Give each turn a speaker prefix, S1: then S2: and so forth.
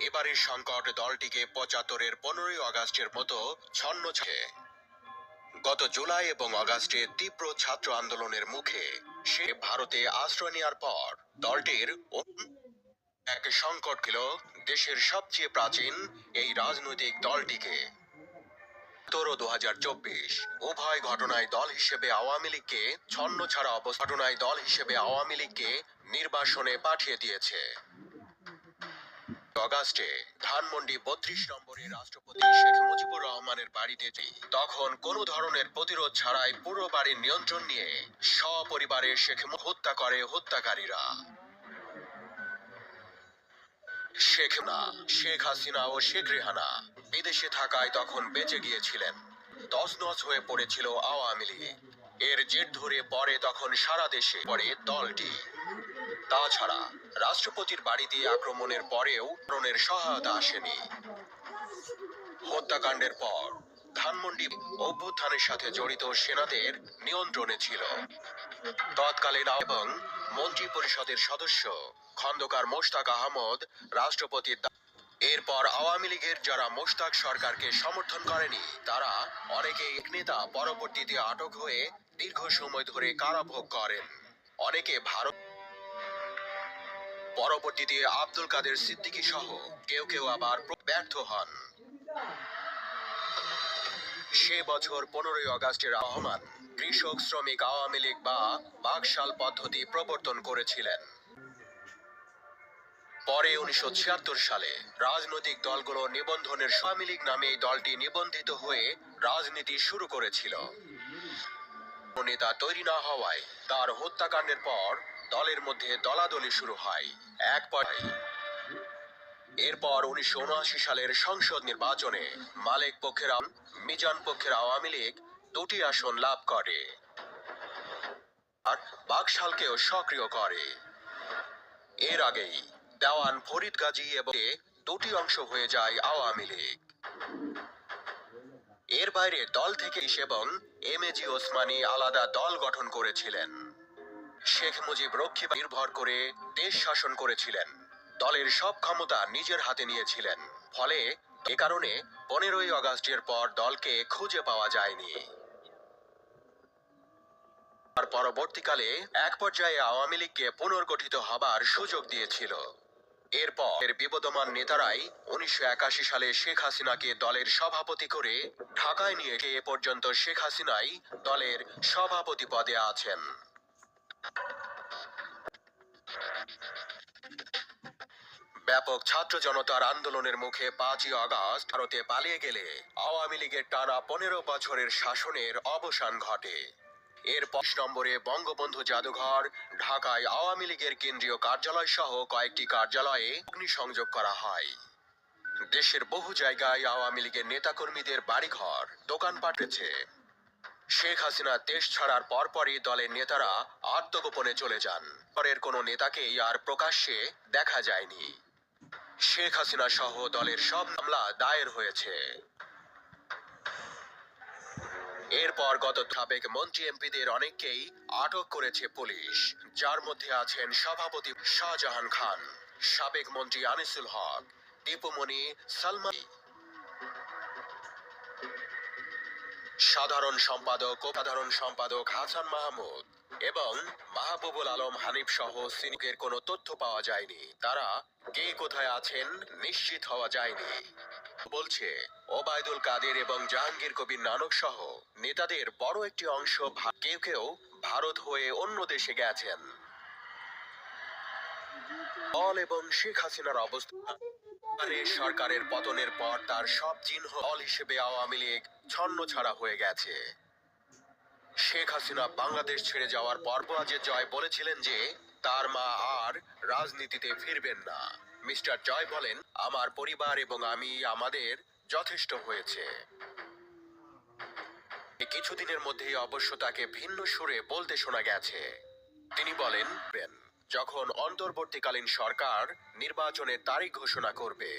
S1: এবারের সংকট দলটিকে ৭৫-এর ১৫ই আগস্টের মতো ছন্ন ছাড়ে। গত জুলাই এবং আগস্টে তীব্র ছাত্র আন্দোলনের মুখে সে ভারতে আশ্রয় নেওয়ার পর দলটির এক সংকট ছিল দেশের সবচেয়ে প্রাচীন এই রাজনৈতিক দলটিকে। ২০২৪ উভয় ঘটনায় দল হিসেবে আওয়ামী লীগকে ছন্ন ছাড়া ঘটনায় দল হিসেবে আওয়ামী লীগকে নির্বাসনে পাঠিয়ে দিয়েছে। আগস্টে ধানমন্ডি ৩২ নম্বরে রাষ্ট্রপতি শেখ মুজিবুর রহমানের বাড়িতে তখন কোনো ধরনের প্রতিরোধ ছাড়াই পুরো বাড়ির নিয়ন্ত্রণ নিয়ে সপরিবারে শেখ হত্যা করে হত্যাকারীরা। শেখ হাসিনা ও শেখ রেহানা বিদেশে থাকায় তখন বেঁচে গিয়েছিলেন। তছনছ হয়ে পড়েছিল আওয়ামী লীগ। এর জের ধরে পরে তখন সারা দেশে পড়ে দলটি। তাছাড়া রাষ্ট্রপতির বাড়িতে আক্রমণের পরেও ধরনের সহায়তা আসেনি। হত্যাকাণ্ডের পর ধানমন্ডি অভ্যুত্থানের সাথে জড়িত সেনাদের নিয়ন্ত্রণে ছিল। তৎকালীন এবং মন্ত্রী পরিষদের সদস্য খন্দকার মোশতাক আহমদ রাষ্ট্রপতির। এরপর আওয়ামী লীগের যারা মোশতাক সরকারকে সমর্থন করেনি তারা অনেকেই নেতা পরবর্তীতে আটক হয়ে দীর্ঘ সময় ধরে কারাভোগ করেন। অনেকে ভারত পরবর্তীতে আব্দুল কাদের সিদ্দিকী সহ কেউ কেউ আবার ব্যর্থ হন। সে বছর ১৫ই আগস্টের রহমান কৃষক শ্রমিক আওয়ামী লীগ বা বাকশাল পদ্ধতি প্রবর্তন করেছিলেন। পরে ১৯৭৬ সালে রাজনৈতিক দলগুলো নিবন্ধনের আওয়ামী লীগ নামে এই দলটি নিবন্ধিত হয়ে রাজনীতি শুরু করেছিল। নেতা তৈরি না হওয়ায় তার হত্যাকাণ্ডের পর দলের মধ্যে দলাদলি শুরু হয়। এরপর ১৯৭৯ সালের সংসদ নির্বাচনে মালেক পক্ষের মিজান পক্ষের আওয়ামী লীগ ২টি আসন লাভ করে আর বাকশালকেও সক্রিয় করে। এর আগেই দেওয়ান ফরিদ গাজী এবং ২টি অংশ হয়ে যায় আওয়ামী লীগ। এর বাইরে দল থেকে এবং এমএজি ওসমানী আলাদা দল গঠন করেছিলেন। শেখ মুজিব রক্ষী নির্ভর করে দেশ শাসন করেছিলেন। দলের সব ক্ষমতা নিজের হাতে নিয়েছিলেন। ফলে এ কারণে ১৫ই আগস্টের পর দলকে খুঁজে পাওয়া যায়নি। আর পরবর্তীকালে এক পর্যায়ে আওয়ামী লীগকে পুনর্গঠিত হবার সুযোগ দিয়েছিল। এরপর বিবদমান নেতারাই ১৯৮১ সালে শেখ হাসিনাকে দলের সভাপতি করে ঢাকায় নিয়ে এসে এ পর্যন্ত শেখ হাসিনাই দলের সভাপতি পদে আছেন। ব্যাপক ছাত্র জনতার আন্দোলনের মুখে ৫ই আগস্ট ভারতে পালিয়ে গেলে আওয়ামী লীগের টানা ১৫ বছরের শাসনের অবসান ঘটে। এর ৫ নম্বরে বঙ্গবন্ধু জাদুঘর, ঢাকায় আওয়ামী লীগের কেন্দ্রীয় কার্যালয় সহ কয়েকটি কার্যালয়ে অগ্নিসংযোগ করা হয়। দেশের বহু জায়গায় আওয়ামী লীগের নেতাকর্মীদের বাড়িঘর, দোকানপাট রয়েছে। শেখ হাসিনা দেশ ছাড়ার পরপরই দলের নেতারা আত্মগোপনে চলে যান। পরের কোনো নেতাকেই আর প্রকাশ্যে দেখা যায়নি। শেখ হাসিনা সহ দলের সব মামলা দায়ের হয়েছে। এরপর গত সাবেক মন্ত্রী এমপিদের অনেককেই আটক করেছে পুলিশ, যার মধ্যে আছেন সভাপতি শাহজাহান খান, সাবেক মন্ত্রী আনিসুল হক, দীপুমণি সালমান, সাধারণ সম্পাদক হাসান মাহমুদ এবং মাহবুবুল আলম হানিফ সহ সিনিকের কোনো তথ্য পাওয়া যায়নি। তারা কে কোথায় আছেন নিশ্চিত হওয়া যায়নি। বলছে ওবায়দুল কাদের এবং জাহাঙ্গীর কবির নানক সহ নেতাদের বড় একটি অংশ কেউ কেউ ভারত হয়ে অন্য দেশে গেছেন। দল এবং শেখ হাসিনার অবস্থা সরকারের পতনের পর তার সব চিহ্ন দল হিসেবে আওয়ামী লীগ ছন্নছাড়া হয়ে গেছে। শেখ হাসিনা বাংলাদেশ ছেড়ে যাওয়ার পর পরাজয় জয় বলেছিলেন যে তার মা আর রাজনীতিতে ফিরবেন না। মিস্টার জয় বলেন, আমার পরিবার এবং আমি আমাদের যথেষ্ট হয়েছে। কিছুদিনের মধ্যেই অবশ্য তাকে ভিন্ন সুরে বলতে শোনা গেছে। তিনি বলেন, যখন অন্তর্বর্তীকালীন সরকার নির্বাচনের তারিখ ঘোষণা করবে